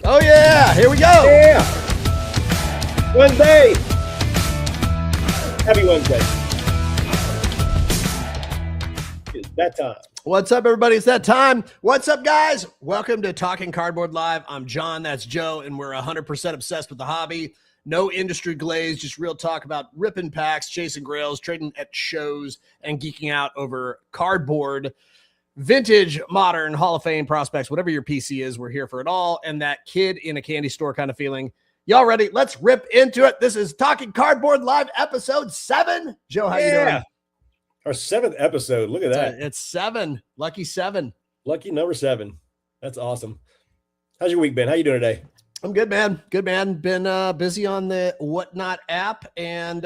Oh yeah, here we go. Yeah. Wednesday. Happy Wednesday. It's that time. What's up, everybody? It's that time. What's up, guys? Welcome to Talking Cardboard Live. I'm John, that's Joe, and we're 100% obsessed with the hobby. No industry glaze, just real talk about ripping packs, chasing grails, trading at shows, and geeking out over cardboard. Vintage, modern, Hall of Fame prospects, whatever your PC is, we're here for it all. And that kid in a candy store kind of feeling. Y'all ready? Let's rip into it. This is Talking Cardboard Live, episode 7. Joe, how you doing? Our 7th episode. Look at that. It's 7. Lucky 7. Lucky number 7. That's awesome. How's your week been? How you doing today? I'm good, man. Good, man. Been busy on the Whatnot app and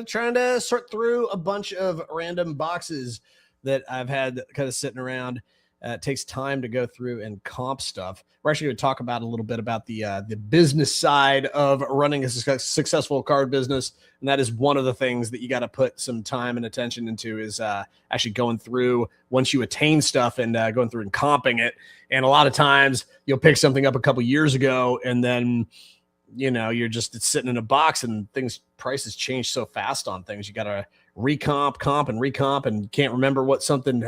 trying to sort through a bunch of random boxes that I've had kind of sitting around. It takes time to go through and comp stuff. We're actually going to talk about a little bit about the business side of running a successful card business. And that is one of the things that you got to put some time and attention into is actually going through once you attain stuff and going through and comping it. And a lot of times you'll pick something up a couple years ago and then, you know, it's sitting in a box and prices change so fast on things. You got to comp and can't remember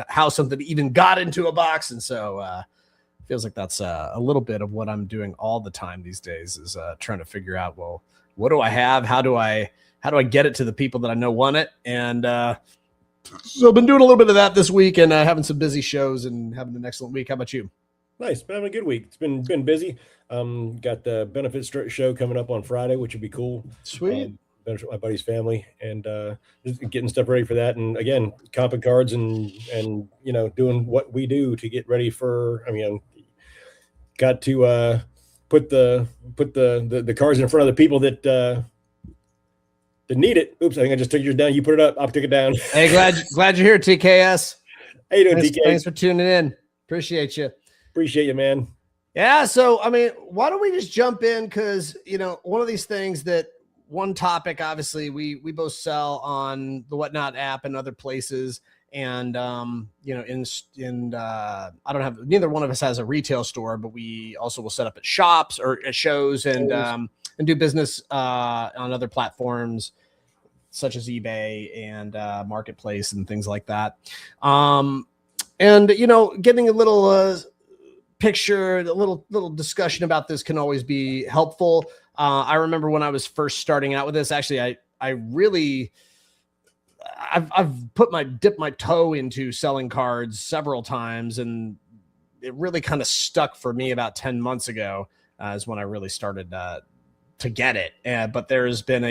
how something even got into a box. And so feels like that's a little bit of what I'm doing all the time these days is trying to figure out, well, what do I have? How do I get it to the people that I know want it? And so I've been doing a little bit of that this week and having some busy shows and having an excellent week. How about you? Nice. Been having a good week. It's been busy. Got the benefits show coming up on Friday, which would be cool. Sweet. Benefit my buddy's family and just getting stuff ready for that. And again, comping cards and you know, doing what we do to get ready for, got to put the cards in front of the people that need it. Oops, I think I just took yours down. You put it up, I'll take it down. Hey, glad you're here, TKS. How you doing, TK? Thanks for tuning in. Appreciate you. Appreciate you, man. Yeah, so why don't we just jump in? Because one of these things that one topic, obviously, we both sell on the Whatnot app and other places. And, I don't have, neither one of us has a retail store, but we also will set up at shops or at shows and do business on other platforms such as eBay and Marketplace and things like that. Getting a little picture, a little discussion about this can always be helpful. I remember when I was first starting out with this, actually, I've dipped my toe into selling cards several times, and it really kind of stuck for me about 10 months ago is when I really started to get it. But there's been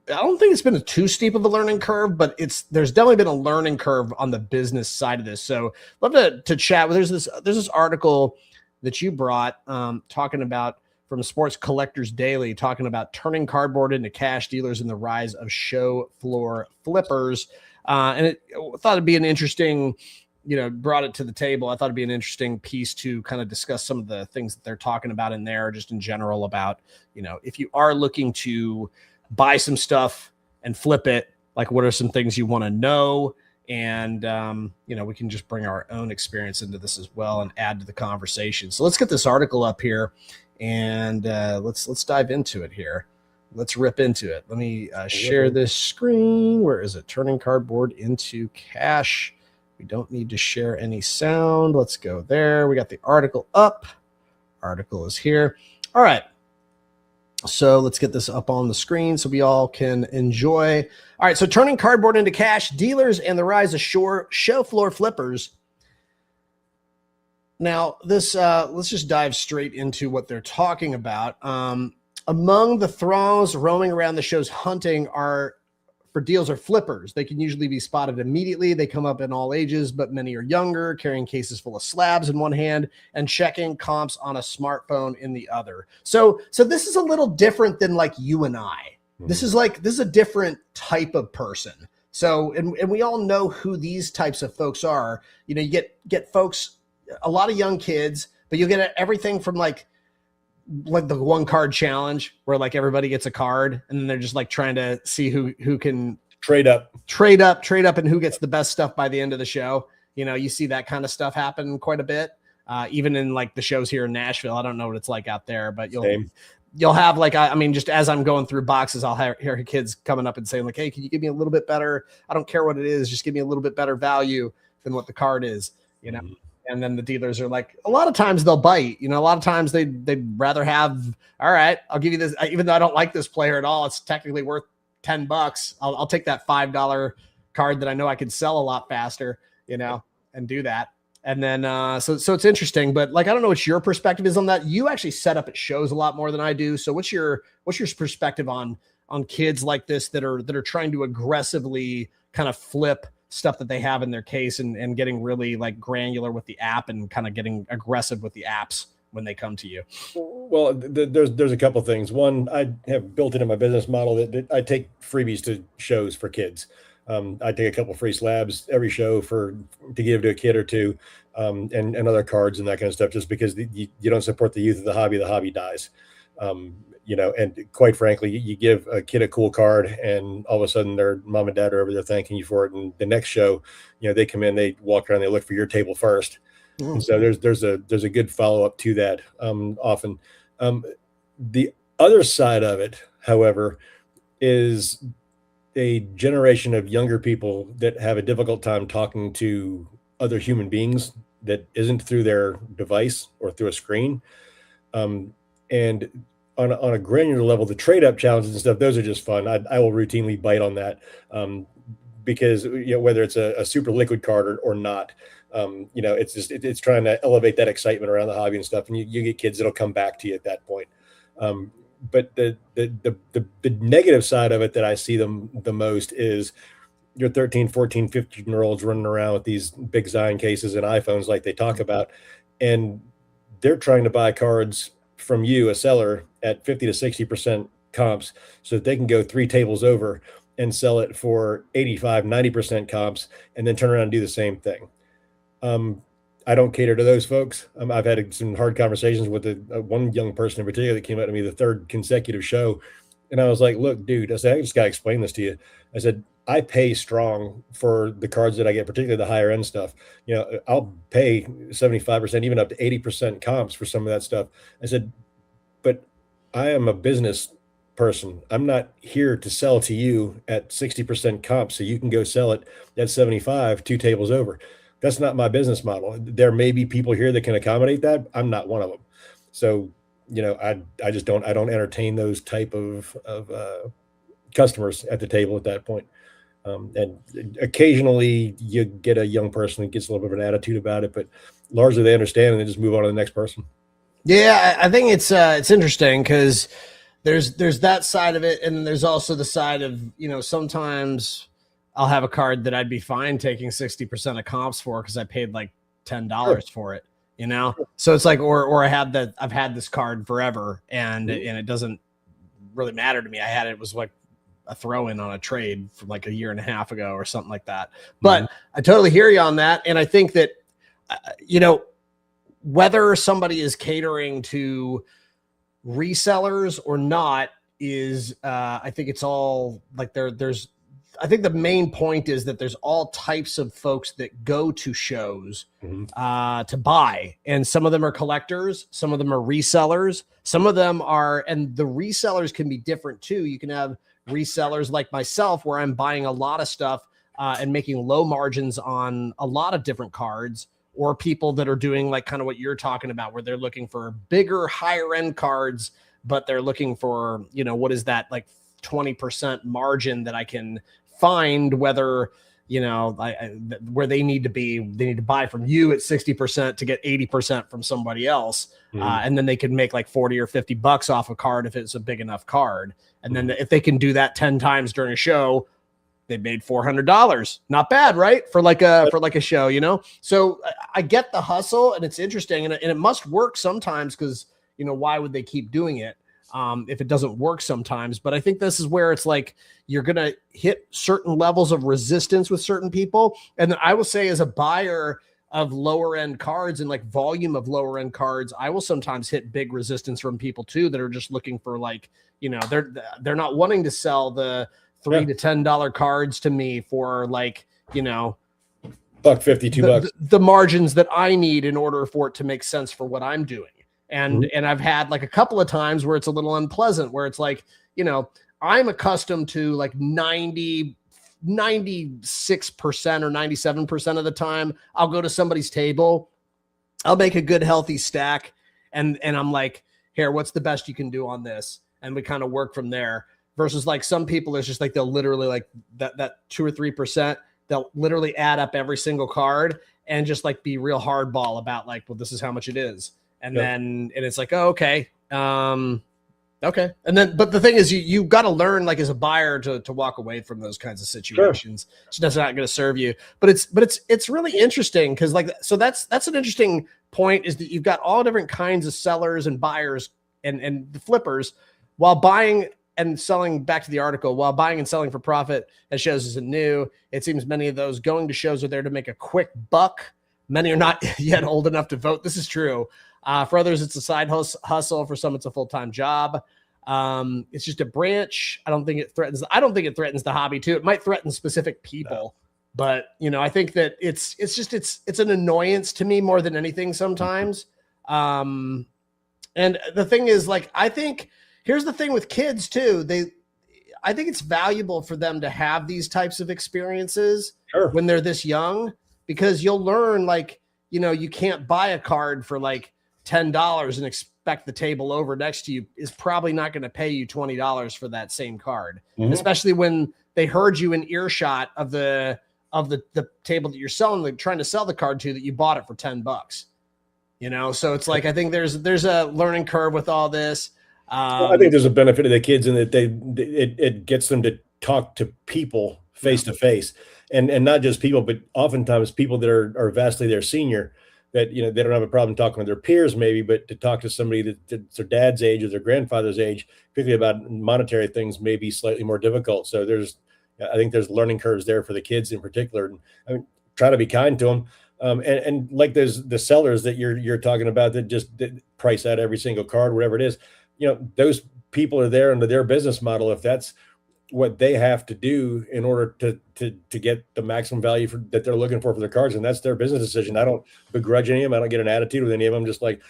I don't think it's been too steep of a learning curve, but there's definitely been a learning curve on the business side of this. So love to chat. There's this article that you brought talking about from Sports Collectors Daily, talking about turning cardboard into cash dealers and the rise of show floor flippers. And thought it'd be an interesting, brought it to the table. I thought it'd be an interesting piece to kind of discuss some of the things that they're talking about in there, just in general about, if you are looking to buy some stuff and flip it, like what are some things you want to know? And, we can just bring our own experience into this as well and add to the conversation. So let's get this article up here and let's dive into it here. Let's rip into it. Let me share this screen. Where is it? Turning cardboard into cash. We don't need to share any sound. Let's go there. We got the article up. Article is here. All right. So let's get this up on the screen so we all can enjoy. All right, so turning cardboard into cash, dealers and the rise of show floor flippers. Now, this let's just dive straight into what they're talking about. Among the throngs roaming around the shows hunting for deals are flippers. They can usually be spotted immediately. They come up in all ages, but many are younger, carrying cases full of slabs in one hand and checking comps on a smartphone in the other. So this is a little different than like you and I. Mm-hmm. This is a different type of person. So, and we all know who these types of folks are. You get folks, a lot of young kids, but you get everything from like the one card challenge where like everybody gets a card and then they're just like trying to see who can trade up and who gets the best stuff by the end of the show. You see that kind of stuff happen quite a bit. even in like the shows here in Nashville. I don't know what it's like out there, but Same. you'll have like, I mean, just as I'm going through boxes, I'll hear kids coming up and saying like, hey, can you give me a little bit better? I don't care what it is. Just give me a little bit better value than what the card is, you know? And then the dealers are like, a lot of times they'll bite, you know, a lot of times they'd rather have, all right, I'll give you this. Even though I don't like this player at all, it's technically worth $10. I'll take that $5 card that I know I could sell a lot faster, you know, and do that. And then, so it's interesting, but like, I don't know what your perspective is on that. You actually set up at shows a lot more than I do. So what's your perspective on kids like this that are trying to aggressively kind of flip stuff that they have in their case and getting really like granular with the app and kind of getting aggressive with the apps when they come to you? Well, there's a couple things. One, I have built into my business model that I take freebies to shows for kids. I take a couple free slabs every show to give to a kid or two, and other cards and that kind of stuff, just because you don't support the youth of the hobby dies. You know, and quite frankly, you give a kid a cool card and all of a sudden their mom and dad are over there thanking you for it. And the next show, you know, they come in, they walk around, they look for your table first. And so there's a good follow-up to that, often. The other side of it, however, is a generation of younger people that have a difficult time talking to other human beings that isn't through their device or through a screen. And on a granular level, the trade up challenges and stuff, those are just fun. I will routinely bite on that, because, you know, whether it's a super liquid card or not, you know, it's trying to elevate that excitement around the hobby and stuff. And you get kids that'll come back to you at that point. But the negative side of it that I see the most is your 13, 14, 15-year-olds running around with these big Zion cases and iPhones like they talk about, and they're trying to buy cards from you, a seller, at 50 to 60% comps so that they can go 3 tables over and sell it for 85, 90% comps and then turn around and do the same thing. I don't cater to those folks. I've had some hard conversations with one young person in particular that came up to me the 3rd consecutive show. And I was like, look, dude, I said, I just got to explain this to you. I said, I pay strong for the cards that I get, particularly the higher end stuff. You know, I'll pay 75%, even up to 80% comps for some of that stuff. I said, but I am a business person. I'm not here to sell to you at 60% comps so you can go sell it at 75, 2 tables over. That's not my business model. There may be people here that can accommodate that. I'm not one of them. So, you know, I just don't entertain those type of customers at the table at that point. And occasionally you get a young person that gets a little bit of an attitude about it, but largely they understand and they just move on to the next person. Yeah, I think it's interesting because there's that side of it, and there's also the side of, you know, sometimes I'll have a card that I'd be fine taking 60% of comps for because I paid like $10 for it, you know? So it's like, or I've had this card forever and it doesn't really matter to me. It was like a throw-in on a trade from like a year and a half ago or something like that. But I totally hear you on that. And I think that, you know, whether somebody is catering to resellers or not is, I think it's all like I think the main point is that there's all types of folks that go to shows to buy. And some of them are collectors. Some of them are resellers. Some of them are, and the resellers can be different too. You can have resellers like myself where I'm buying a lot of stuff and making low margins on a lot of different cards, or people that are doing like kind of what you're talking about, where they're looking for bigger, higher end cards, but they're looking for, you know, what is that like 20% margin that I can find, whether, you know, where they need to buy from you at 60% to get 80% from somebody else. And then they can make like 40 or $50 off a card if it's a big enough card. And then if they can do that 10 times during a show, they made $400. Not bad, right? For like a show, you know? So I get the hustle, and it's interesting, and it must work sometimes, because, you know, why would they keep doing it if it doesn't work sometimes? But I think this is where it's like you're going to hit certain levels of resistance with certain people. And then I will say, as a buyer of lower end cards and like volume of lower end cards, I will sometimes hit big resistance from people too that are just looking for, like, you know, they're not wanting to sell the $3 to $10 cards to me for, like, you know, $1.50, $2. The margins that I need in order for it to make sense for what I'm doing. And I've had like a couple of times where it's a little unpleasant, where it's like, I'm accustomed to like 96% or 97% of the time, I'll go to somebody's table, I'll make a good healthy stack, and I'm like, here, what's the best you can do on this? And we kind of work from there. Versus like some people, it's just like they'll literally like that 2 or 3%, they'll literally add up every single card and just like be real hardball about like, well, this is how much it is. And then it's like, oh, okay. Okay. And then, but the thing is, you got to learn, like as a buyer, to walk away from those kinds of situations. Sure. So that's not going to serve you. But it's really interesting because like, so that's an interesting point, is that you've got all different kinds of sellers and buyers and the flippers, while buying and selling. Back to the article, while buying and selling for profit at shows isn't new. It seems many of those going to shows are there to make a quick buck. Many are not yet old enough to vote. This is true. For others, it's a side hustle. For some, it's a full-time job. It's just a branch. I don't think it threatens the hobby too. It might threaten specific people, but I think that it's an annoyance to me more than anything sometimes. And the thing is, like, I think here's the thing with kids too. I think it's valuable for them to have these types of experiences when they're this young, because you'll learn, like, you can't buy a card for like $10 and expect the table over next to you is probably not going to pay you $20 for that same card, especially when they heard you in earshot of the table that you're selling, like trying to sell the card to, that you bought it for $10. So it's like, I think there's a learning curve with all this. I think there's a benefit to the kids in that it gets them to talk to people face to face, and not just people, but oftentimes people that are vastly their senior, that they don't have a problem talking with their peers maybe, but to talk to somebody that's their dad's age or their grandfather's age, particularly about monetary things, may be slightly more difficult. So I think there's learning curves there for the kids in particular. And I mean, try to be kind to them. And like there's the sellers that you're talking about that price out every single card, whatever it is. Those people are there under their business model. If that's what they have to do in order to get the maximum value that they're looking for their cards, and that's their business decision. I don't begrudge any of them. I don't get an attitude with any of them. I'm just like,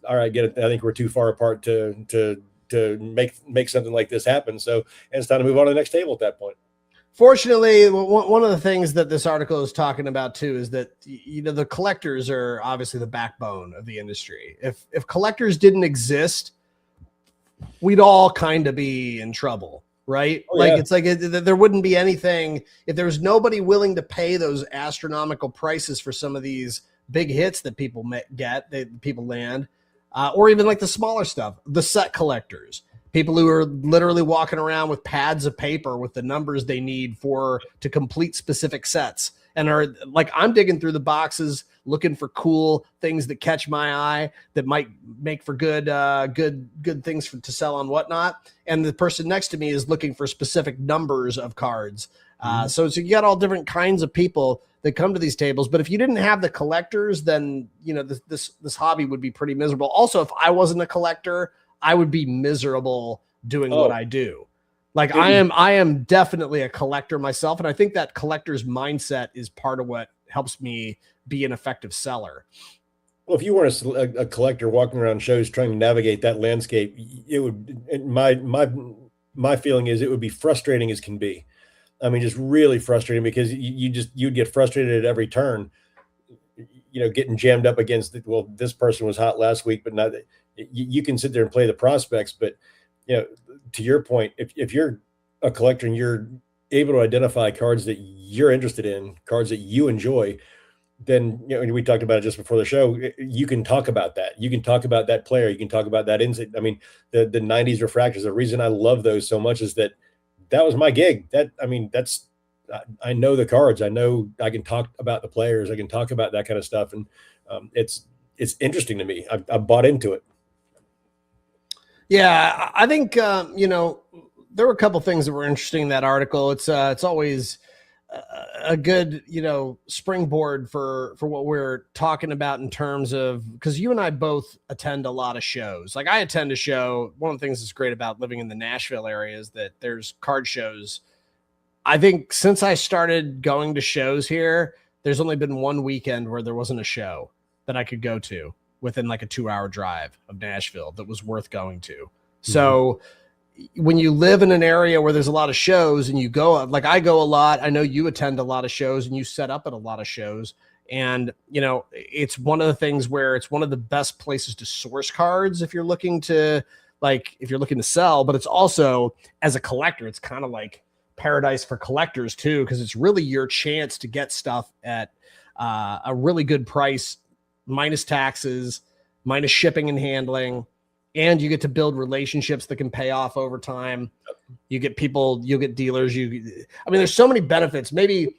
all right, get it. I think we're too far apart to make something like this happen. So, and it's time to move on to the next table at that point. Fortunately, one of the things that this article is talking about too is that the collectors are obviously the backbone of the industry. If collectors didn't exist, we'd all kind of be in trouble, right? Oh, like, yeah. It's like there wouldn't be anything if there was nobody willing to pay those astronomical prices for some of these big hits that people people land, or even like the smaller stuff, the set collectors, people who are literally walking around with pads of paper with the numbers they need to complete specific sets, and are like, I'm digging through the boxes looking for cool things that catch my eye that might make for good things to sell on whatnot. And the person next to me is looking for specific numbers of cards. So you got all different kinds of people that come to these tables. But if you didn't have the collectors, then this hobby would be pretty miserable. Also, if I wasn't a collector, I would be miserable doing what I do. Like, I am definitely a collector myself, and I think that collector's mindset is part of what helps me be an effective seller. Well, if you weren't a collector walking around shows trying to navigate that landscape, it would. My feeling is it would be frustrating as can be. I mean, just really frustrating, because you'd get frustrated at every turn. Getting jammed up against this person was hot last week, but not. You can sit there and play the prospects, but to your point, if you're a collector and you're able to identify cards that you're interested in, cards that you enjoy, then we talked about it just before the show. You can talk about that. You can talk about that player. You can talk about that insight. I mean, the 90s refractors. The reason I love those so much is that was my gig. I know the cards. I know I can talk about the players. I can talk about that kind of stuff, and it's interesting to me. I bought into it. Yeah, I think there were a couple things that were interesting in that article. It's always a good springboard for what we're talking about in terms of, because you and I both attend a lot of shows. Like, I attend a show. One of the things that's great about living in the Nashville area is that there's card shows. I think since I started going to shows here, there's only been one weekend where there wasn't a show that I could go to within like a 2-hour drive of Nashville that was worth going to. So when you live in an area where there's a lot of shows and you go, like I go a lot, I know you attend a lot of shows and you set up at a lot of shows. And, you know, it's one of the things where it's one of the best places to source cards if you're looking to sell, but it's also, as a collector, it's kind of like paradise for collectors too, because it's really your chance to get stuff at a really good price, minus taxes, minus shipping and handling. And you get to build relationships that can pay off over time. You get people, you'll get dealers. I mean, there's so many benefits. Maybe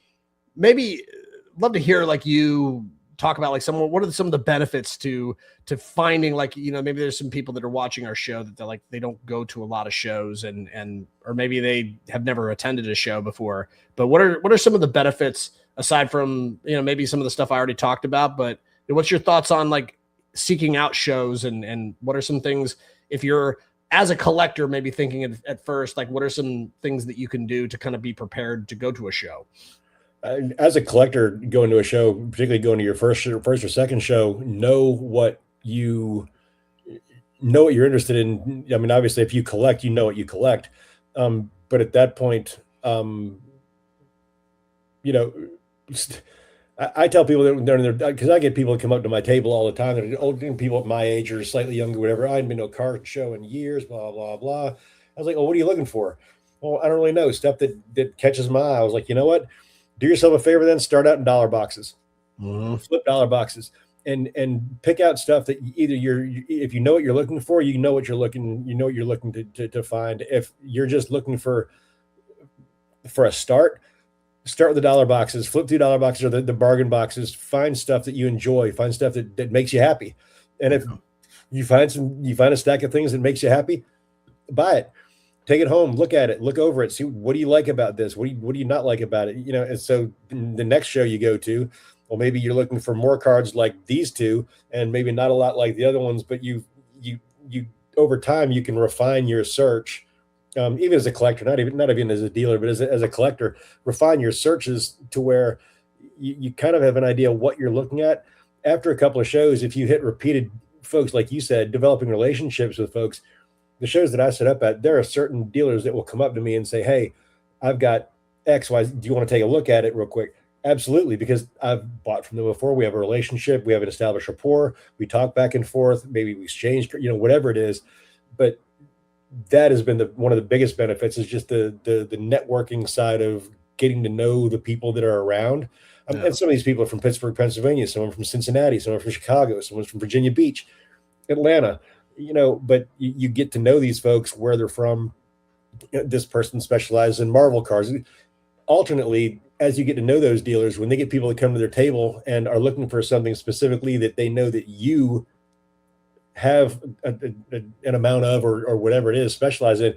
love to hear like you talk about like what are some of the benefits to finding, like, you know, maybe there's some people that are watching our show that they're like, they don't go to a lot of shows or maybe they have never attended a show before, but what are some of the benefits aside from, you know, maybe some of the stuff I already talked about, but what's your thoughts on like seeking out shows and what are some things, if you're as a collector, maybe thinking at first, like what are some things that you can do to kind of be prepared to go to a show? As a collector, going to a show, particularly going to your first or second show, know what you're interested in. I mean, obviously, if you collect, you know what you collect. But at that point, you know, I tell people that they're in their, because I get people that come up to my table all the time. They're old people at my age or slightly younger, whatever. I haven't been to a car show in years, blah, blah, blah. I was like, well, what are you looking for? Well, I don't really know. Stuff that catches my eye. I was like, you know what? Do yourself a favor then, start out in dollar boxes, flip dollar boxes, and pick out stuff that either if you know what you're looking for, you know what you're looking to find. If you're just looking for a start with the dollar boxes, flip through dollar boxes or the bargain boxes, find stuff that you enjoy, find stuff that makes you happy. And if you find a stack of things that makes you happy, buy it. Take it home, look at it, look over it, see what do you like about this? What do you not like about it? You know, and so the next show you go to, well, maybe you're looking for more cards like these two, and maybe not a lot like the other ones, but you over time you can refine your search, even as a collector, not even as a dealer, but as a collector, refine your searches to where you kind of have an idea what you're looking at. After a couple of shows, if you hit repeated folks, like you said, developing relationships with folks. The shows that I set up at, there are certain dealers that will come up to me and say, hey, I've got X, Y, do you want to take a look at it real quick? Absolutely, because I've bought from them before. We have a relationship. We have an established rapport. We talk back and forth. Maybe we exchange, you know, whatever it is. But that has been one of the biggest benefits is just the networking side of getting to know the people that are around. And some of these people are from Pittsburgh, Pennsylvania, someone from Cincinnati, someone from Chicago, someone from Virginia Beach, Atlanta. You know, but you get to know these folks, where they're from. This person specializes in Marvel cards. Alternately, as you get to know those dealers, when they get people that come to their table and are looking for something specifically that they know that you have an amount of or whatever it is, specialize in,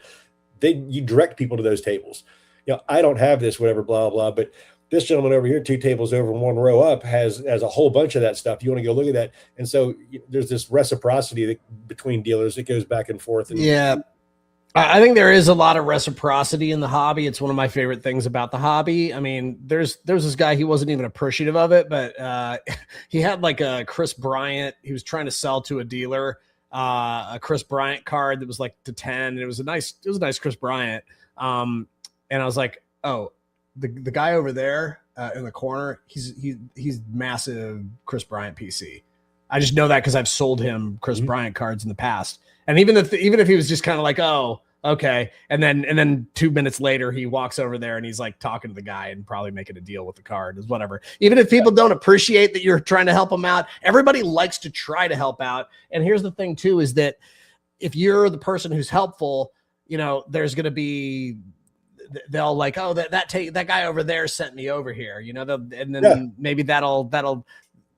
you direct people to those tables. You know, I don't have this, whatever, blah, blah, but this gentleman over here, 2 tables over and 1 row up, has a whole bunch of that stuff. You want to go look at that. And so there's this reciprocity between dealers that goes back and forth. Yeah. I think there is a lot of reciprocity in the hobby. It's one of my favorite things about the hobby. I mean, there's this guy, he wasn't even appreciative of it, but he had like a Chris Bryant. He was trying to sell to a dealer a Chris Bryant card that was like to 10. And it was a nice Chris Bryant. And I was like, oh, the guy over there in the corner, he's massive Chris Bryant PC. I just know that because I've sold him Chris Bryant cards in the past. And even if he was just kind of like, oh, okay. And then 2 minutes later, he walks over there and he's like talking to the guy and probably making a deal with the card is whatever. Even if people don't appreciate that you're trying to help them out, everybody likes to try to help out. And here's the thing too, is that if you're the person who's helpful, you know, there's going to be, they'll like, oh, that guy over there sent me over here, you know, and then maybe that'll,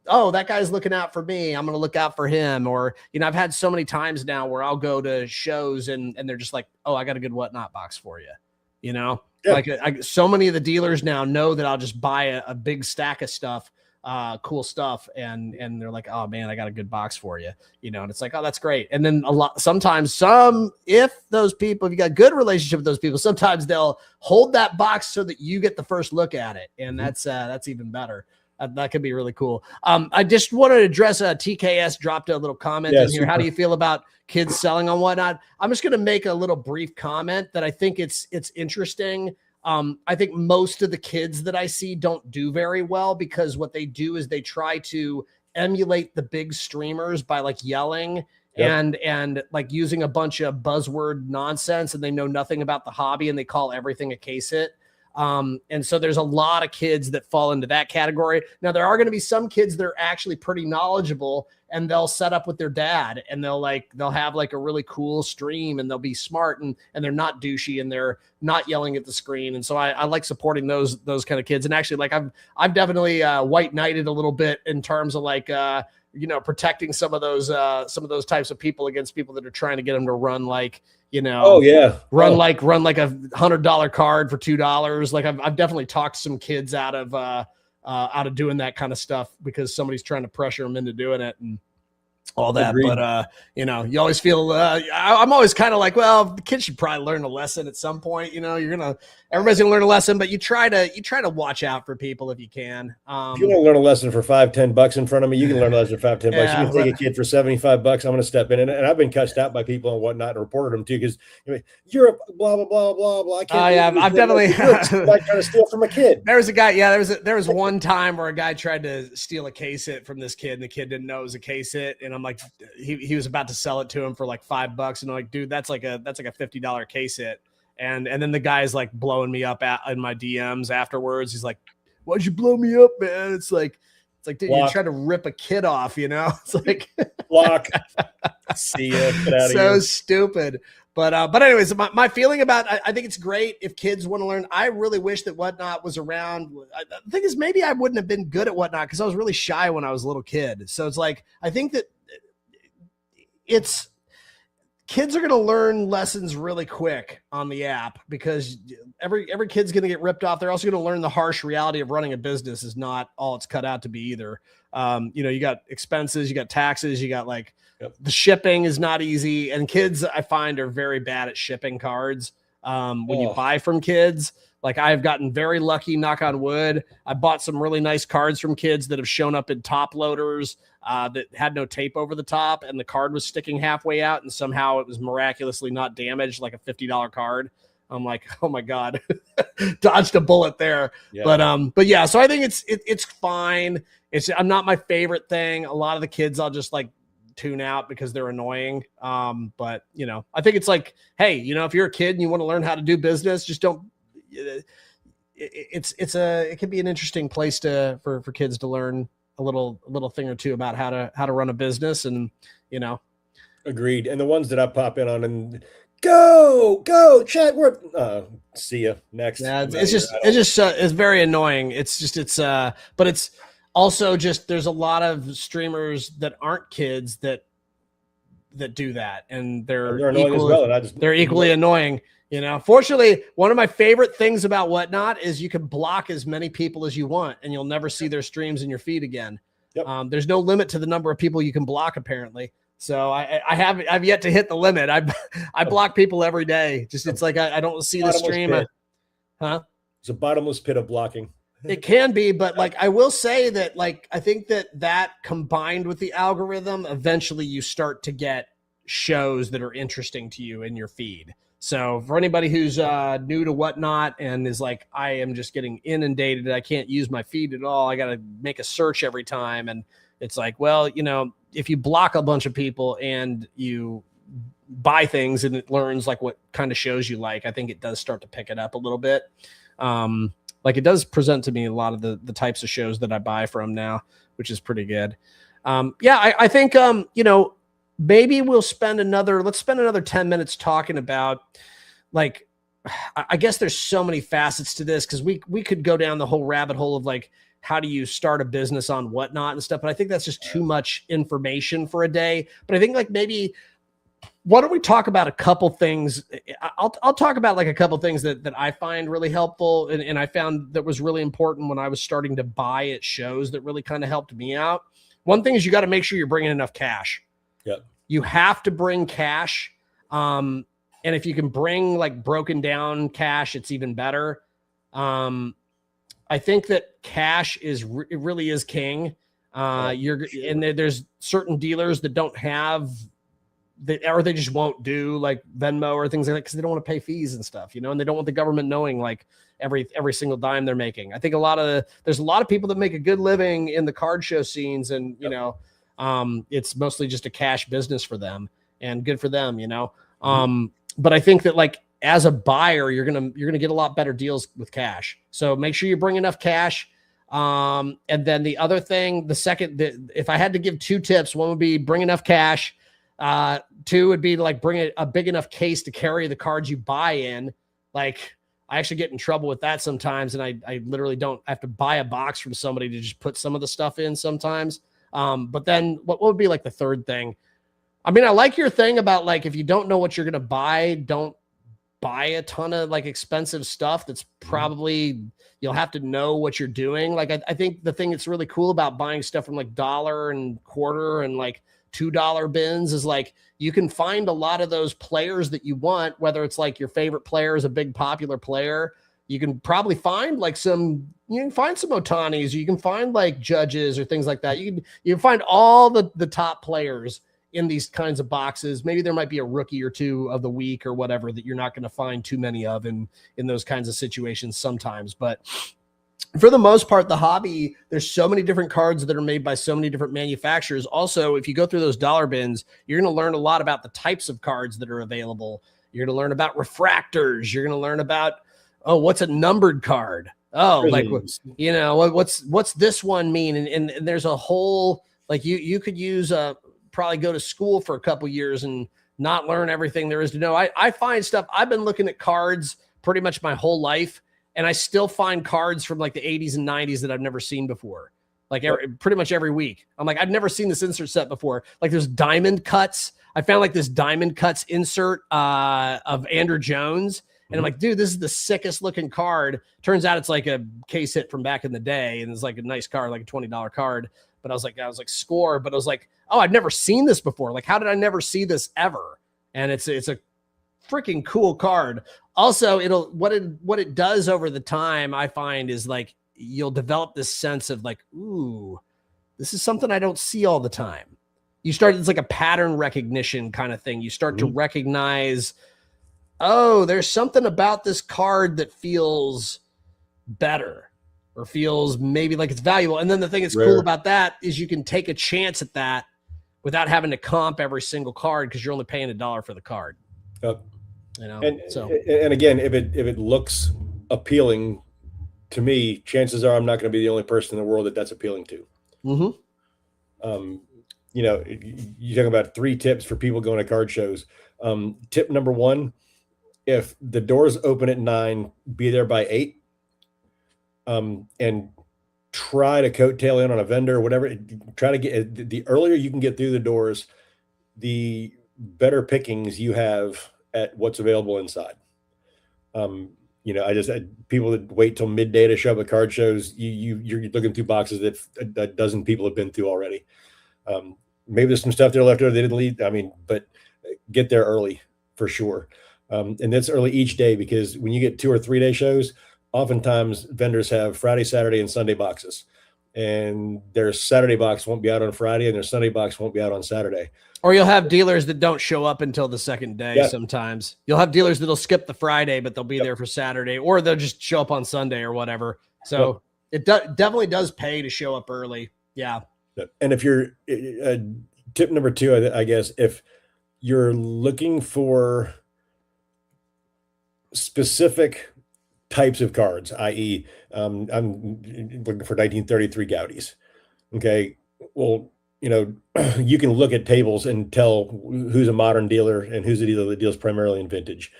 oh, that guy's looking out for me, I'm going to look out for him. Or, you know, I've had so many times now where I'll go to shows and they're just like, oh, I got a good whatnot box for you. You know, like so many of the dealers now know that I'll just buy a big stack of stuff, cool stuff. And they're like, oh man, I got a good box for you, you know? And it's like, oh, that's great. And then sometimes if you got good relationship with those people, sometimes they'll hold that box so that you get the first look at it. And that's even better. That could be really cool. I just wanted to address TKS dropped a little comment in here. Super. How do you feel about kids selling on Whatnot? I'm just going to make a little brief comment that I think it's interesting. I think most of the kids that I see don't do very well because what they do is they try to emulate the big streamers by like yelling and like using a bunch of buzzword nonsense, and they know nothing about the hobby and they call everything a case hit. And so there's a lot of kids that fall into that category. Now there are going to be some kids that are actually pretty knowledgeable, and they'll set up with their dad and they'll have like a really cool stream, and they'll be smart and they're not douchey and they're not yelling at the screen. And so I like supporting those kind of kids. And actually, like I've definitely white knighted a little bit in terms of like, protecting some of those types of people against people that are trying to get them to run like, run like $100 card for $2. Like I've definitely talked some kids out of doing that kind of stuff because somebody's trying to pressure them into doing it and all that. Agreed. But you always feel I'm always kind of like, well, the kids should probably learn a lesson at some point. Everybody's gonna learn a lesson, but you try to watch out for people if you can. If you want to learn a lesson for $5-10 in front of me, you can learn a lesson for $5-10. You can take a kid for $75. I'm going to step in, and I've been cussed out by people and whatnot and reported them too because you're a blah blah blah blah blah. I've definitely like trying to steal from a kid. There was a guy. Yeah, there was one time where a guy tried to steal a case hit from this kid, and the kid didn't know it was a case hit, and I'm like, he was about to sell it to him for like $5, and I'm like, dude, that's like a $50 case hit. And then the guy's like blowing me up in my DMs afterwards. He's like, "Why'd you blow me up, man?" It's like, dude, you try to rip a kid off, It's like block. See ya. Get out of so here. Stupid. But anyways, my feeling about I think it's great if kids want to learn. I really wish that Whatnot was around. The thing is, maybe I wouldn't have been good at Whatnot because I was really shy when I was a little kid. So it's like I think that kids are going to learn lessons really quick on the app because every kid's going to get ripped off. They're also going to learn the harsh reality of running a business is not all it's cut out to be either. You got expenses, you got taxes, you got like the shipping is not easy. And kids I find are very bad at shipping cards. When you buy from kids, like I've gotten very lucky, knock on wood. I bought some really nice cards from kids that have shown up in top loaders that had no tape over the top, and the card was sticking halfway out, and somehow it was miraculously not damaged, like a $50 card. I'm like, oh my God, dodged a bullet there. Yeah. But yeah, so I think it's fine. I'm not my favorite thing. A lot of the kids I'll just like tune out because they're annoying. But I think it's like, hey, if you're a kid and you want to learn how to do business, just don't. It can be an interesting place for kids to learn a little thing or two about how to run a business, and Agreed. And the ones that I pop in on and go chat word. See ya next. Yeah, it's very annoying. But it's also just there's a lot of streamers that aren't kids that do that, and they're annoying as well. And they're equally annoying. Fortunately, one of my favorite things about Whatnot is you can block as many people as you want, and you'll never see their streams in your feed again. Yep. There's no limit to the number of people you can block, apparently. So I've yet to hit the limit. I block people every day. Just it's like I don't see the stream. It's a bottomless pit of blocking. It can be, but like I will say that like I think that combined with the algorithm, eventually you start to get shows that are interesting to you in your feed. So for anybody who's new to Whatnot and is like, I am just getting inundated, I can't use my feed at all, I got to make a search every time. And it's like, well, if you block a bunch of people and you buy things and it learns like what kind of shows you like, I think it does start to pick it up a little bit. Like it does present to me a lot of the types of shows that I buy from now, which is pretty good. I think, maybe let's spend another 10 minutes talking about like, I guess there's so many facets to this because we could go down the whole rabbit hole of like, how do you start a business on Whatnot and stuff? But I think that's just too much information for a day. But I think like maybe, why don't we talk about a couple things? I'll talk about like a couple things that I find really helpful. And I found that was really important when I was starting to buy at shows that really kind of helped me out. One thing is you got to make sure you're bringing enough cash. Yep. You have to bring cash. And if you can bring like broken down cash, it's even better. I think that cash it really is king. There's certain dealers that don't have that, or they just won't do like Venmo or things like that because they don't want to pay fees and stuff, and they don't want the government knowing like every single dime they're making. I think there's a lot of people that make a good living in the card show scenes, and it's mostly just a cash business for them, and good for them, But I think that like as a buyer, you're gonna get a lot better deals with cash. So make sure you bring enough cash. And then the other thing, if I had to give 2 tips, one would be bring enough cash. 2 would be to like bring a big enough case to carry the cards you buy in. Like I actually get in trouble with that sometimes, and I literally don't have to buy a box from somebody to just put some of the stuff in sometimes. But then what would be like the third thing? I mean, I like your thing about like, if you don't know what you're going to buy, don't buy a ton of like expensive stuff. That's probably, you'll have to know what you're doing. Like, I think the thing that's really cool about buying stuff from like dollar and quarter and like $2 bins is like, you can find a lot of those players that you want, whether it's like your favorite player is a big popular player. You can probably find like you can find some Otanis, you can find like Judges or things like that. You can find all the top players in these kinds of boxes. Maybe there might be a rookie or 2 of the week or whatever that you're not going to find too many of in those kinds of situations sometimes. But for the most part, the hobby, there's so many different cards that are made by so many different manufacturers. Also, if you go through those dollar bins, you're going to learn a lot about the types of cards that are available. You're going to learn about refractors. You're going to learn about, what's a numbered card? Like, what's this one mean? And there's a whole, like you could use probably go to school for a couple years and not learn everything there is to know. I find stuff. I've been looking at cards pretty much my whole life, and I still find cards from like the 80s and 90s that I've never seen before. Like pretty much every week. I'm like, I've never seen this insert set before. Like there's diamond cuts. I found like this diamond cuts insert of Andrew Jones. And I'm like, dude, this is the sickest looking card. Turns out it's like a case hit from back in the day. And it's like a nice card, like a $20 card. But I was like, score. But I was like, oh, I've never seen this before. Like, how did I never see this ever? And it's a freaking cool card. Also, what it does over the time, I find, is like you'll develop this sense of like, ooh, this is something I don't see all the time. It's like a pattern recognition kind of thing. You start to recognize, oh, there's something about this card that feels better or feels maybe like it's valuable. And then the thing that's cool about that is you can take a chance at that without having to comp every single card because you're only paying $1 for the card. Yep. And again, if it looks appealing to me, chances are I'm not going to be the only person in the world that's appealing to. You talk about 3 tips for people going to card shows. Tip number 1, if the doors open at 9, be there by 8. And try to coattail in on a vendor or whatever. Try to get, the earlier you can get through the doors, the better pickings you have at what's available inside. I just had people that wait till midday to show up at card shows. You're looking through boxes that a dozen people have been through already. Maybe there's some stuff there left over they didn't leave. But get there early for sure. And that's early each day, because when you get 2 or 3 day shows, oftentimes vendors have Friday, Saturday, and Sunday boxes, and their Saturday box won't be out on Friday and their Sunday box won't be out on Saturday. Or you'll have dealers that don't show up until the second day. Yeah. Sometimes you'll have dealers that'll skip the Friday, but they'll be there for Saturday, or they'll just show up on Sunday or whatever. So it definitely does pay to show up early. Yeah. And if you're tip number 2, I guess, if you're looking for specific types of cards, i.e., I'm looking for 1933 Gaudis. Okay. Well, you can look at tables and tell who's a modern dealer and who's a dealer that deals primarily in vintage.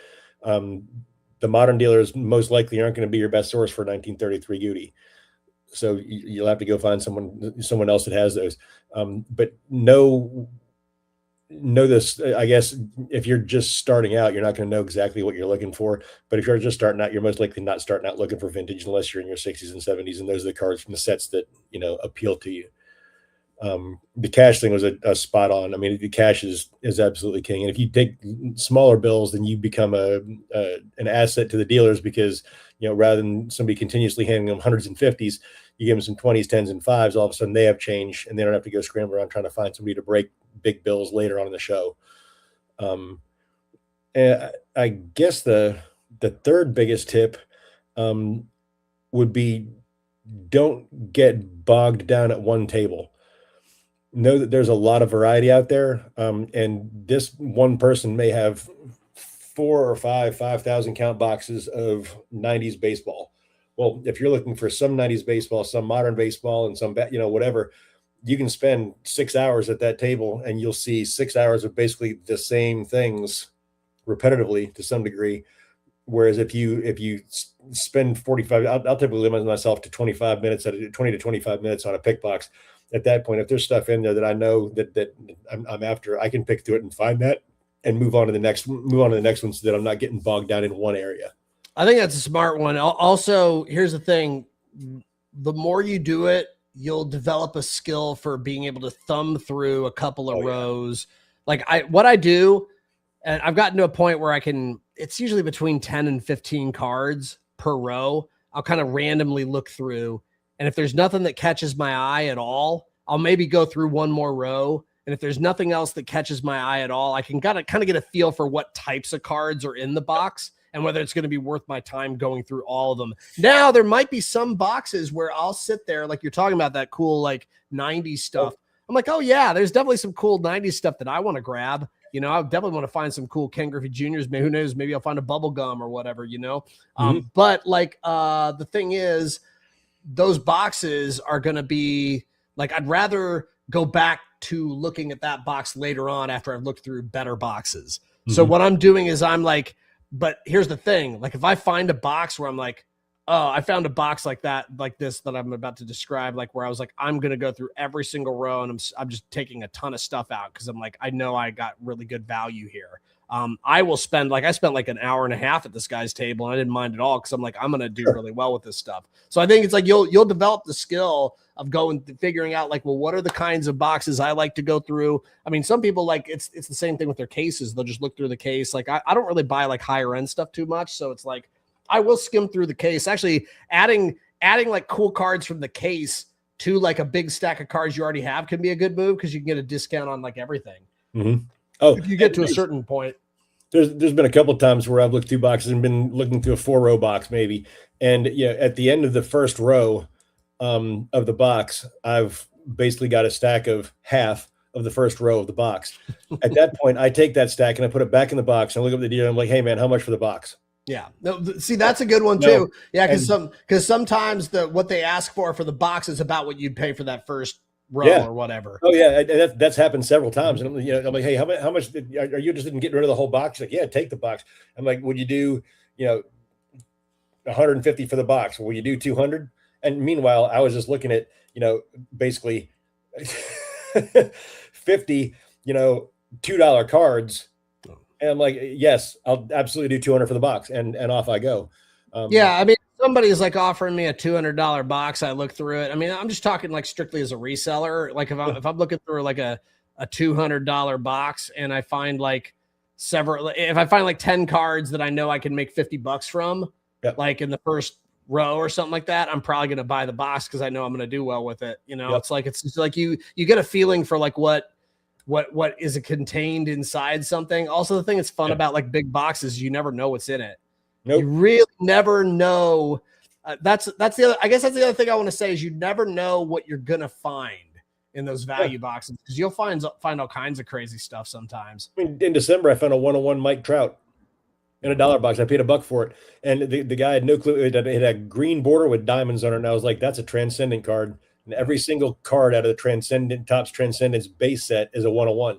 The modern dealers most likely aren't going to be your best source for 1933 Gaudi. So you'll have to go find someone else that has those. But know this, I guess, if you're just starting out, you're not going to know exactly what you're looking for. But if you're just starting out, you're most likely not starting out looking for vintage unless you're in your 60s and 70s. And those are the cards from the sets that, appeal to you. The cash thing was a spot on. I mean, the cash is absolutely king. And if you take smaller bills, then you become an asset to the dealers because, rather than somebody continuously handing them hundreds and fifties, you give them some 20s, 10s, and fives. All of a sudden they have change and they don't have to go scramble around trying to find somebody to break big bills later on in the show. And I guess the third biggest tip would be don't get bogged down at one table. Know that there's a lot of variety out there, and this one person may have 5,000 count boxes of 90s baseball. Well, if you're looking for some 90s baseball, some modern baseball, and some whatever, you can spend 6 hours at that table and you'll see 6 hours of basically the same things repetitively to some degree. Whereas if you spend 45, I'll typically limit myself to 25 minutes 20 to 25 minutes on a pick box. At that point, if there's stuff in there that I know that I'm after, I can pick through it and find that and move on to the next one so that I'm not getting bogged down in one area. I think that's a smart one. Also, here's the thing. The more you do it, you'll develop a skill for being able to thumb through a couple of rows. Like what I do, and I've gotten to a point where it's usually between 10 and 15 cards per row. I'll kind of randomly look through. And if there's nothing that catches my eye at all, I'll maybe go through one more row. And if there's nothing else that catches my eye at all, I can kind of get a feel for what types of cards are in the box and whether it's going to be worth my time going through all of them. Now, there might be some boxes where I'll sit there, like you're talking about that cool, like 90s stuff. I'm like, oh yeah, there's definitely some cool 90s stuff that I want to grab. I definitely want to find some cool Ken Griffey Juniors. Maybe, who knows, maybe I'll find a bubble gum or whatever, But like, the thing is, those boxes are going to be like, I'd rather go back to looking at that box later on after I've looked through better boxes. So what I'm doing is I'm like, but here's the thing. Like if I find a box where I'm like, oh, I found a box like that, like this, that I'm about to describe, like where I was like, I'm going to go through every single row and I'm just taking a ton of stuff out. Cause I'm like, I know I got really good value here. I spent like an hour and a half at this guy's table and I didn't mind at all. Cause I'm like, I'm going to do really well with this stuff. So I think it's like, you'll develop the skill of figuring out like, well, what are the kinds of boxes I like to go through? I mean, some people like, it's the same thing with their cases. They'll just look through the case. Like I don't really buy like higher end stuff too much. So it's like, I will skim through the case. Actually adding like cool cards from the case to like a big stack of cards you already have can be a good move. Cause you can get a discount on like everything. Oh, if you get to a certain point. There's been a couple of times where I've looked through boxes and been looking through a 4-row box maybe. And at the end of the first row of the box, I've basically got a stack of half of the first row of the box. At that point, I take that stack and I put it back in the box and I look up the dealer and I'm like, hey man, how much for the box? Yeah. No, see, that's a good one too. Yeah. Cause sometimes what they ask for the box is about what you'd pay for that first row or whatever. Oh yeah. That's happened several times. And I'm like, hey, how much are you interested in getting rid of the whole box? Like, yeah, take the box. I'm like, would you do, 150 for the box? Will you do 200? And meanwhile, I was just looking at, basically 50, $2 cards. And I'm like, yes, I'll absolutely do 200 for the box. And off I go. Yeah. I mean, somebody's like offering me a $200 box. I look through it. I mean, I'm just talking like strictly as a reseller. Like if I'm looking through like a $200 box and I find like if I find like 10 cards that I know I can make $50 from, like in the first row or something like that, I'm probably going to buy the box because I know I'm going to do well with it. It's just like you get a feeling for like what is contained inside something. Also, the thing that's fun about like big boxes, you never know what's in it. Nope. You really never know. That's the other. I guess that's the other thing I want to say is you never know what you're gonna find in those value boxes because you'll find all kinds of crazy stuff sometimes. I mean, in December, I found a 101 Mike Trout in a $1 box. I paid $1 for it, and the guy had no clue. It had a green border with diamonds on it, and I was like, "That's a Transcendent card." And every single card out of the Topps Transcendence base set is a 101.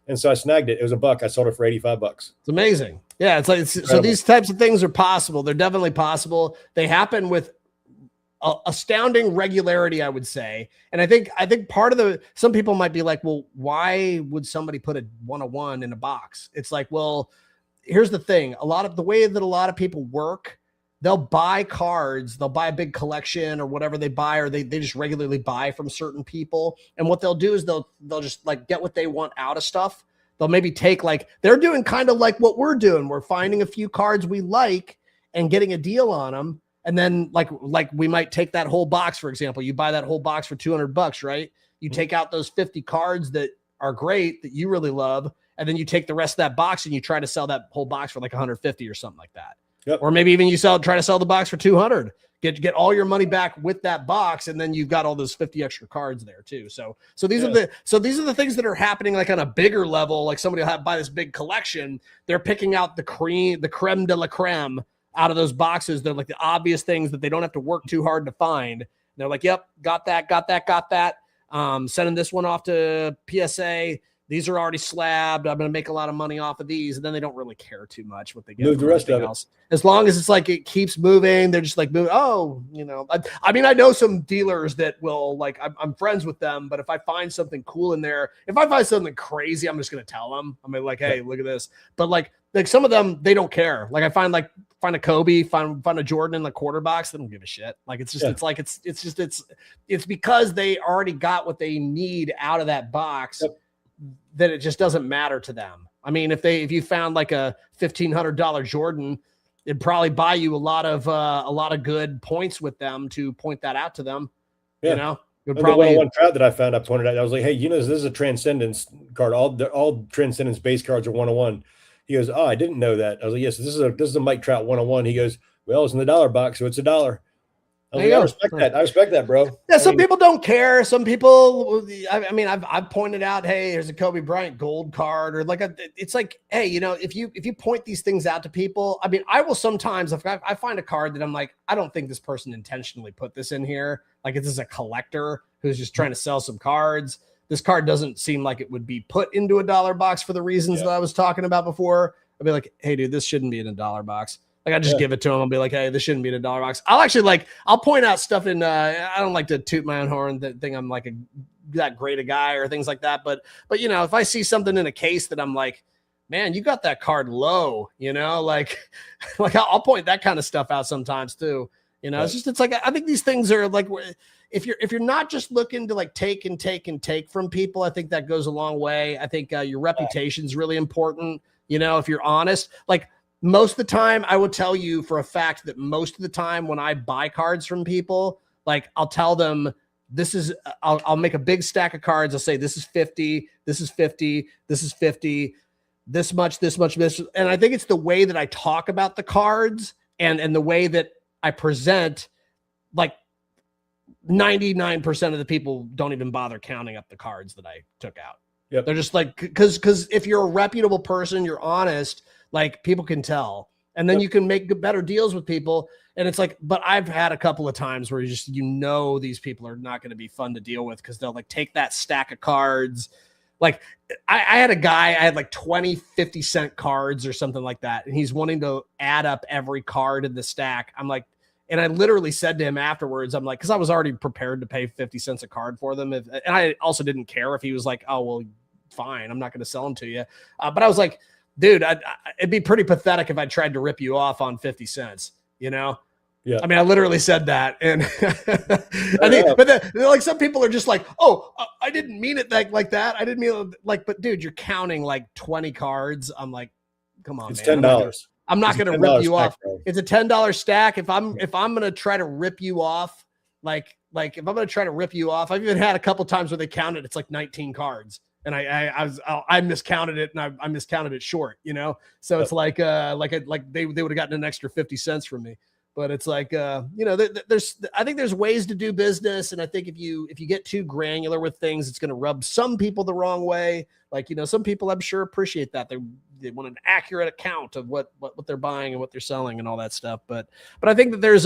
And so I snagged it. It was $1. I sold it for $85. It's amazing. Yeah, it's like so these types of things are possible. They're definitely possible. They happen with astounding regularity, I would say. And I think part of some people might be like, well, why would somebody put a 101 in a box? It's like, well, here's the thing. The way that a lot of people work, they'll buy cards, they'll buy a big collection or whatever they buy, or they just regularly buy from certain people. And what they'll do is they'll just like get what they want out of stuff. They'll maybe take like, they're doing kind of like what we're doing. We're finding a few cards we like and getting a deal on them. And then like we might take that whole box, for example, you buy that whole box for $200, right? You take out those 50 cards that are great, that you really love. And then you take the rest of that box and you try to sell that whole box for like 150 or something like that. Yep. Or maybe even you try to sell the box for 200, get all your money back with that box. And then you've got all those 50 extra cards there too. So these are the things that are happening like on a bigger level. Like somebody will buy this big collection. They're picking out the creme de la creme out of those boxes. They're like the obvious things that they don't have to work too hard to find. They're like, yep, got that. Sending this one off to PSA. These are already slabbed. I'm going to make a lot of money off of these. And then they don't really care too much what they get. Move the rest of else. As long as it's like, it keeps moving. They're just like, oh, I mean, I know some dealers that will like, I'm friends with them, but if I find something cool in there, if I find something crazy, I'm just going to tell them. I'm like, hey, look at this. But like some of them, they don't care. Like I find a Kobe, find a Jordan in the quarter box. They don't give a shit. Like, it's just, it's because they already got what they need out of that box. Yep. That it just doesn't matter to them. I mean, if you found like a $1,500 Jordan, it'd probably buy you a lot of good points with them to point that out to them. Yeah. It would probably one trout that I found, I pointed out, I was like, hey, this is a Transcendence card. All Transcendence base cards are 101. He goes, oh, I didn't know that. I was like, yes, this is a Mike Trout 101. He goes, well, it's in the dollar box, so it's $1. I respect that. I respect that, bro. Yeah, some people don't care. Some people, I mean, I've pointed out, hey, here's a Kobe Bryant gold card, or like it's like, hey, if you point these things out to people, I mean, I will sometimes, if I find a card that I'm like, I don't think this person intentionally put this in here. Like this is a collector who's just trying to sell some cards. This card doesn't seem like it would be put into a dollar box for the reasons that I was talking about before. I'd be like, hey, dude, this shouldn't be in a dollar box. Like I just give it to him. I'll be like, hey, this shouldn't be in a dollar box. I'll point out stuff in, I don't like to toot my own horn that think I'm like that great a guy or things like that. But if I see something in a case that I'm like, man, you got that card low, like I'll point that kind of stuff out sometimes too. It's like, I think these things are like, if you're not just looking to like take from people, I think that goes a long way. I think your reputation is really important. If you're honest, like, most of the time, I will tell you for a fact that most of the time when I buy cards from people, like I'll tell them I'll make a big stack of cards. I'll say, this is 50, this is 50, this is 50, this much, this much, this. And I think it's the way that I talk about the cards and the way that I present, like 99% of the people don't even bother counting up the cards that I took out. Yep. They're just like, because if you're a reputable person, you're honest, like people can tell, and then you can make better deals with people. And it's like, but I've had a couple of times where these people are not going to be fun to deal with because they'll like take that stack of cards. Like I had a guy, I had like 20, 50-cent cards or something like that. And he's wanting to add up every card in the stack. I'm like, and I literally said to him afterwards, I'm like, cause I was already prepared to pay 50 cents a card for them. And I also didn't care if he was like, oh, well, fine, I'm not going to sell them to you. But I was like, dude, it'd be pretty pathetic if I tried to rip you off on 50 cents, Yeah. I mean, I literally said that. And I think, but then, like some people are just like, oh, I didn't mean it like that. I didn't mean it like, but dude, you're counting like 20 cards. I'm like, come on, it's man. $10. I'm not going to rip you off. Bro. It's a $10 stack. If I'm going to try to rip you off, like if I'm going to try to rip you off, I've even had a couple times where they counted, it's like 19 cards. And I miscounted it and I miscounted it short, So it's like they would have gotten an extra 50 cents from me. But it's like, I think there's ways to do business. And I think if you get too granular with things, it's going to rub some people the wrong way. Like, some people I'm sure appreciate that. They want an accurate account of what they're buying and what they're selling and all that stuff. But I think that there's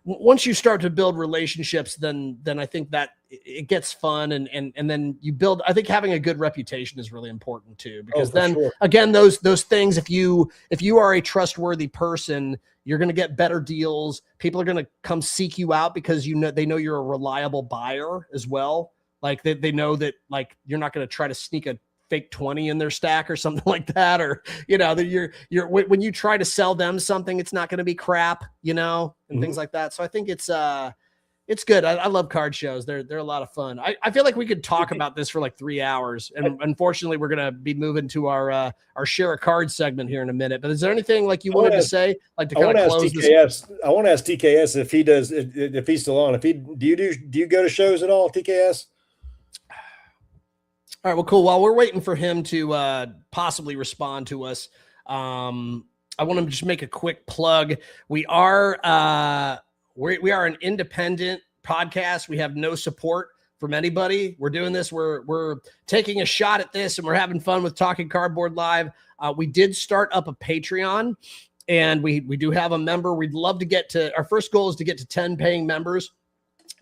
once you start to build relationships, then I think that it gets fun and then you build. I think having a good reputation is really important too, because again, those things, if you are a trustworthy person, you're going to get better deals. People are going to come seek you out because they know you're a reliable buyer as well. Like they know that like you're not going to try to sneak a fake 20 in their stack or something like that. Or, when you try to sell them something, it's not going to be crap, and things like that. So I think it's good. I love card shows. They're a lot of fun. I feel like we could talk about this for like 3 hours, and unfortunately we're going to be moving to our share a card segment here in a minute. But is there anything like you wanted to say, like to kind of close this? I want to ask TKS if he's still on. Do you go to shows at all, TKS? All right, well, cool. While we're waiting for him to possibly respond to us, I want to just make a quick plug. We are an independent podcast. We have no support from anybody. We're doing this. We're taking a shot at this, and we're having fun with Talking Cardboard Live. We did start up a Patreon, and we do have a member. We'd love to get to, our first goal is to get to 10 paying members,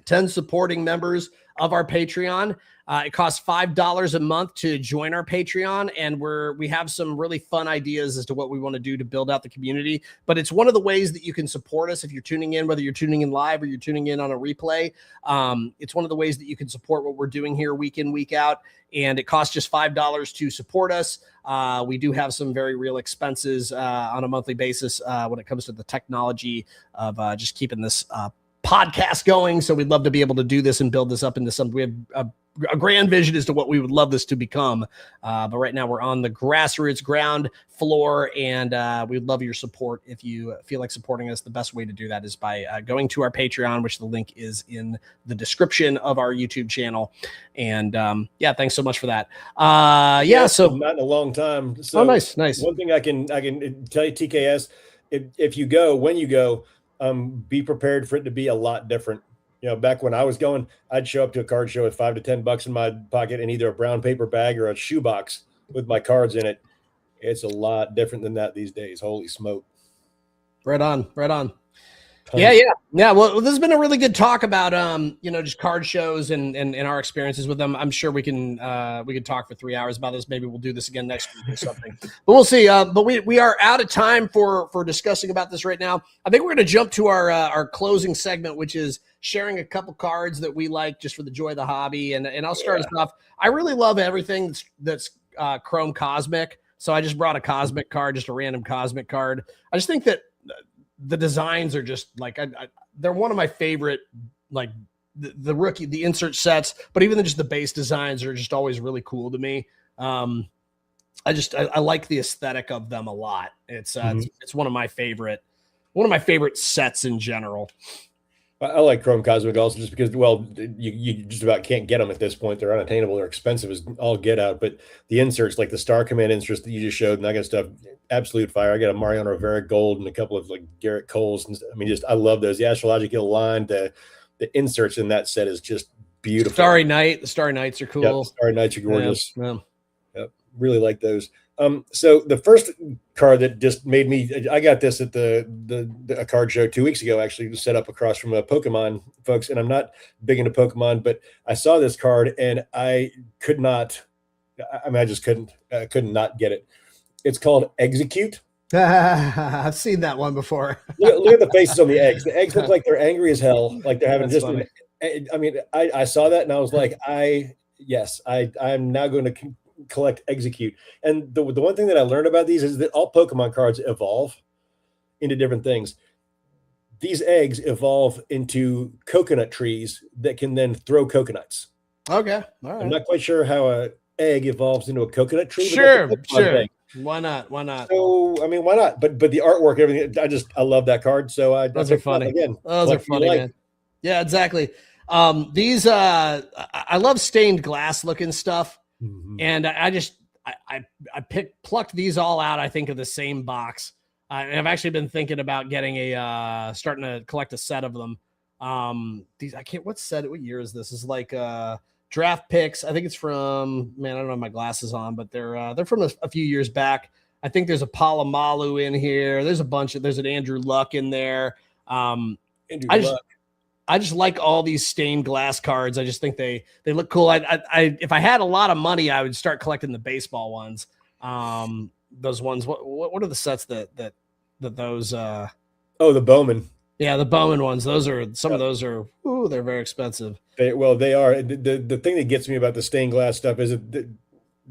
10 supporting members of our Patreon. It costs $5 a month to join our Patreon, and we have some really fun ideas as to what we want to do to build out the community. But it's one of the ways that you can support us if you're tuning in, whether you're tuning in live or you're tuning in on a replay. It's one of the ways that you can support what we're doing here week in, week out, and it costs just $5 to support us. We do have some very real expenses on a monthly basis when it comes to the technology of just keeping this podcast going. So we'd love to be able to do this and build this up into something. We have a grand vision as to what we would love this to become. But right now we're on the grassroots ground floor, and we'd love your support. If you feel like supporting us, the best way to do that is by going to our Patreon, which the link is in the description of our YouTube channel. And thanks so much for that. So not in a long time. So nice. One thing I can tell you, TKS, when you go, be prepared for it to be a lot different. Back when I was going, I'd show up to a card show with $5 to $10 in my pocket and either a brown paper bag or a shoebox with my cards in it. It's a lot different than that these days. Holy smoke. Right on. Yeah. Well, this has been a really good talk about, just card shows and our experiences with them. I'm sure we can talk for 3 hours about this. Maybe we'll do this again next week or something, but we'll see. But we are out of time for discussing about this right now. I think we're going to jump to our closing segment, which is sharing a couple cards that we like just for the joy of the hobby. And I'll start us off. I really love everything that's Chrome Cosmic. So I just brought a Cosmic card, just a random Cosmic card. I just think that the designs are just like, they're one of my favorite, like the rookie, the insert sets, but even just the base designs are just always really cool to me. I like the aesthetic of them a lot. It's one of my favorite sets in general. I like Chrome Cosmic also just because, well, you just about can't get them at this point. They're unattainable. They're expensive as all get out. But the inserts, like the Star Command inserts that you just showed and that kind of stuff, absolute fire. I got a Mariano Rivera Gold and a couple of like Garrett Coles. And I love those. The astrological line, the inserts in that set is just beautiful. Starry Night. The Starry Nights are cool. Yep, Starry Nights are gorgeous. Yeah. Yep, really like those. So the first card that just made me, I got this at a card show 2 weeks ago, actually set up across from Pokemon folks. And I'm not big into Pokemon, but I saw this card and I couldn't not get it. It's called Execute. I've seen that one before. look at the faces on the eggs. The eggs look like they're angry as hell. Like they're having I saw that and I was like, I'm now going to collect Execute. And the one thing that I learned about these is that all Pokemon cards evolve into different things. These eggs evolve into coconut trees that can then throw coconuts. Okay. All right. I'm not quite sure how an egg evolves into a coconut tree. Sure. Why not? So, why not? But the artwork, everything, I love that card. So those are funny. Again, those are funny, man. Yeah, exactly. These, I love stained glass looking stuff. Mm-hmm. And I plucked these all out, I think, of the same box. And I've actually been thinking about getting starting to collect a set of them. What year is this? This is like draft picks. I think it's from, I don't have my glasses on, but they're from a few years back. I think there's a Palomalu in here. There's an Andrew Luck in there. I just like all these stained glass cards. I just think they look cool. If I had a lot of money, I would start collecting the baseball ones. Those ones. What are the sets that those? The Bowman. Yeah, the Bowman ones. Those are some of those are. Ooh, they're very expensive. They are. The thing that gets me about the stained glass stuff is that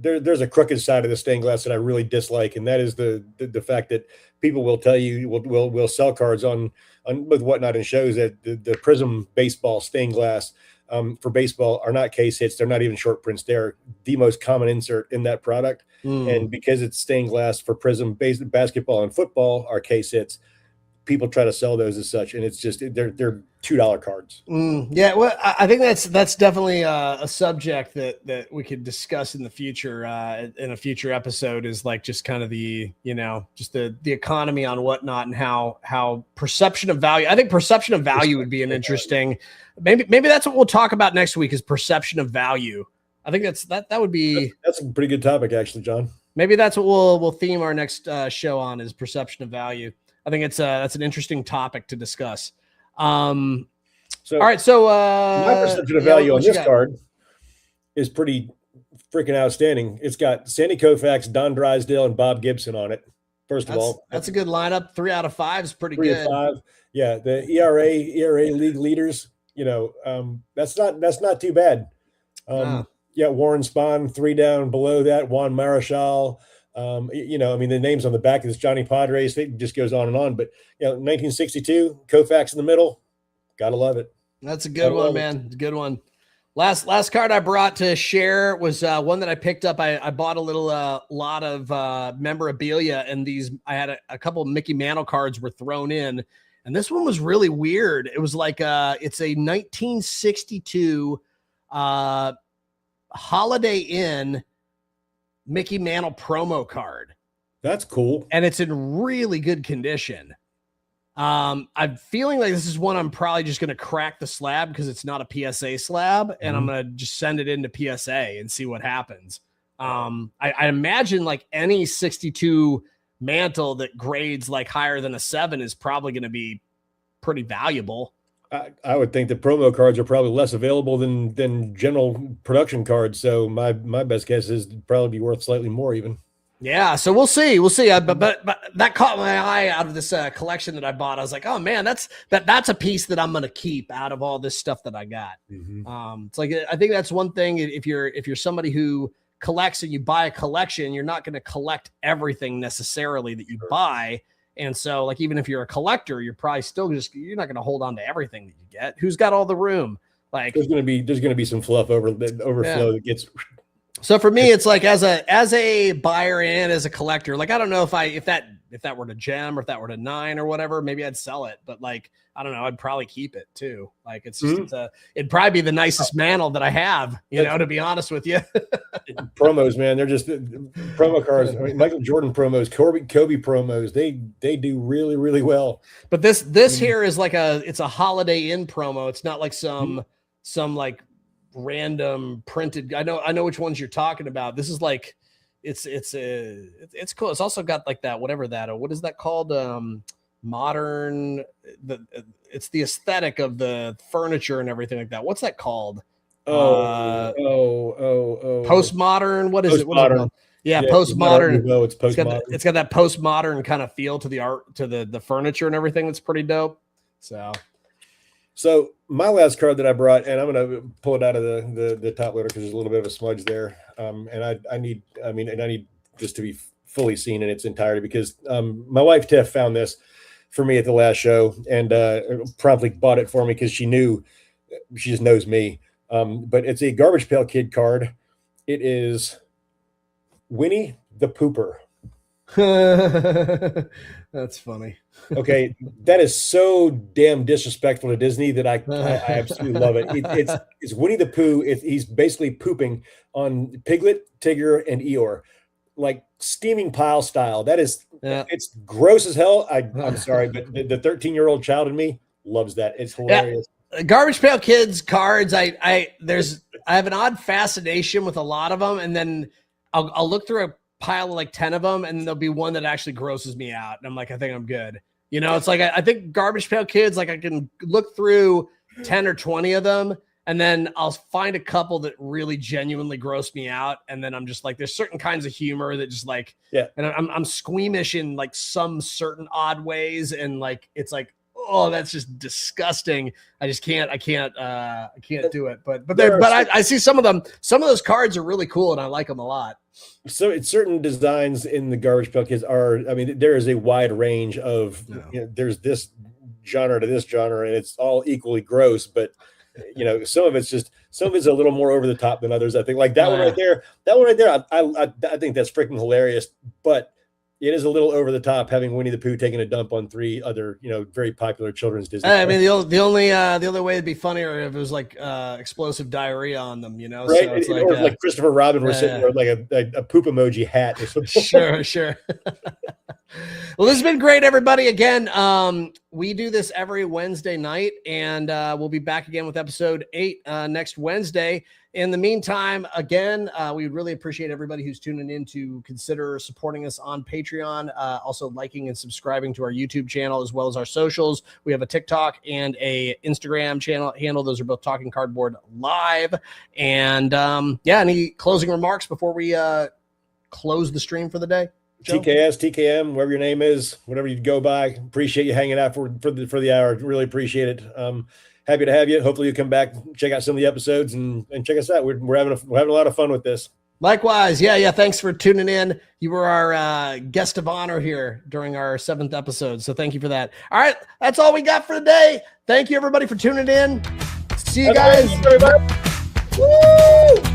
there's a crooked side of the stained glass that I really dislike, and that is the fact that people will tell you will sell cards on with whatnot and shows that the Prism baseball stained glass for baseball are not case hits. They're not even short prints. They're the most common insert in that product, and because it's stained glass for Prism basketball and football are case hits, people try to sell those as such, and it's just they're $2 cards. Yeah, well, I think that's definitely a subject that we could discuss in the future, in a future episode, is like just kind of the, just the economy on whatnot and how perception of value. I think perception of value would be an interesting, maybe that's what we'll talk about next week, is perception of value. I think that would be that's a pretty good topic, actually, John. Maybe that's what we'll theme our next show on, is perception of value. I think that's an interesting topic to discuss. All right. So my perception of value on this card is pretty freaking outstanding. It's got Sandy Koufax, Don Drysdale, and Bob Gibson on it. First of all, that's a good lineup. 3 out of 5 is pretty good. 3 out of 5. Yeah. The ERA league leaders, that's not too bad. No. Yeah. Warren Spahn, 3 down below that, Juan Marichal, the names on the back of this, Johnny Padres, it just goes on and on. But 1962, Koufax in the middle, gotta love it. That's a good one, man. It's a good one. Last card I brought to share was one that I picked up. I bought a little lot of memorabilia, and I had a couple of Mickey Mantle cards were thrown in, and this one was really weird. It was like it's a 1962 Holiday Inn Mickey Mantle promo card. That's cool. And it's in really good condition. I'm feeling like this is one I'm probably just going to crack the slab because it's not a PSA slab, and I'm going to just send it into PSA and see what happens. I imagine like any 62 Mantle that grades like higher than a 7 is probably going to be pretty valuable. I would think that promo cards are probably less available than general production cards. So my best guess is it'd probably be worth slightly more even. Yeah, so we'll see. But that caught my eye out of this collection that I bought. I was like, oh man, that's a piece that I'm going to keep out of all this stuff that I got. It's like, I think that's one thing. If you're somebody who collects and you buy a collection, you're not going to collect everything necessarily that you buy. And so, like, even if you're a collector, you're probably still you're not going to hold on to everything that you get. Who's got all the room? Like, there's going to be some fluff overflow that gets. So for me, it's like as a buyer and as a collector, like, I don't know if that were to gem or if that were to 9 or whatever, maybe I'd sell it. But like, I don't know, I'd probably keep it too. Like, it's just it'd probably be the nicest Mantle that I have, to be honest with you. Promos, man, they're just promo cards. I mean, Michael Jordan promos, Kobe promos, they do really, really well. But this here is like it's a Holiday Inn promo. It's not like some like random printed. I know which ones you're talking about. This is like it's cool. It's also got like that, whatever that, or what is that called? Modern, it's the aesthetic of the furniture and everything like that. What's that called? Postmodern. What is it? What is it called? Yeah, postmodern. It's postmodern. It's got that postmodern kind of feel to the art, to the furniture and everything. That's pretty dope. So my last card that I brought, and I'm going to pull it out of the top loader because there's a little bit of a smudge there. And I need this to be fully seen in its entirety because my wife Tiff found this for me at the last show and promptly bought it for me because she just knows me. But it's a Garbage Pail Kid card. It is Winnie the Pooper. That's funny. Okay, that is so damn disrespectful to Disney that I absolutely love it. It's Winnie the Pooh. He's basically pooping on Piglet, Tigger, and Eeyore, like steaming pile style. That is, it's gross as hell. I'm sorry, but the 13-year-old child in me loves that. It's hilarious. Yeah. Garbage Pail Kids cards. I have an odd fascination with a lot of them, and then I'll look through a pile of like 10 of them, and there'll be one that actually grosses me out, and I'm like, I think I'm good. It's like I think Garbage Pail Kids, like I can look through 10 or 20 of them, and then I'll find a couple that really genuinely gross me out, and then I'm just like, there's certain kinds of humor that just like, and I'm squeamish in like some certain odd ways, and like it's like, oh, that's just disgusting. I just can't. I can't do it. But I see some of them. Some of those cards are really cool, and I like them a lot. So it's certain designs in the garbage pail kids are. I mean, there is a wide range of. You know, there's this genre to this genre, and it's all equally gross. But you know, some of it's a little more over the top than others. I think, like that one right there. That one right there. I think that's freaking hilarious. But it is a little over the top having Winnie the Pooh taking a dump on 3 other, you know, very popular children's Disney. I mean, the only way it'd be funnier if it was like explosive diarrhea on them, you know? Right. So it's or like Christopher Robin was sitting there with like a poop emoji hat or something. Sure. Well, this has been great, everybody. Again, we do this every Wednesday night, and we'll be back again with episode 8 next Wednesday. In the meantime, again, we would really appreciate everybody who's tuning in to consider supporting us on Patreon, also liking and subscribing to our YouTube channel, as well as our socials. We have a TikTok and a Instagram channel handle. Those are both Talking Cardboard Live. And any closing remarks before we close the stream for the day? Joe? TKS, TKM, whatever your name is, whatever you go by. Appreciate you hanging out for the hour. Really appreciate it. Happy to have you. Hopefully you come back, check out some of the episodes, and check us out. We're having a lot of fun with this. Likewise. Yeah. Thanks for tuning in. You were our guest of honor here during our 7th episode. So thank you for that. All right. That's all we got for today. Thank you, everybody, for tuning in. See you guys. Everybody. Woo!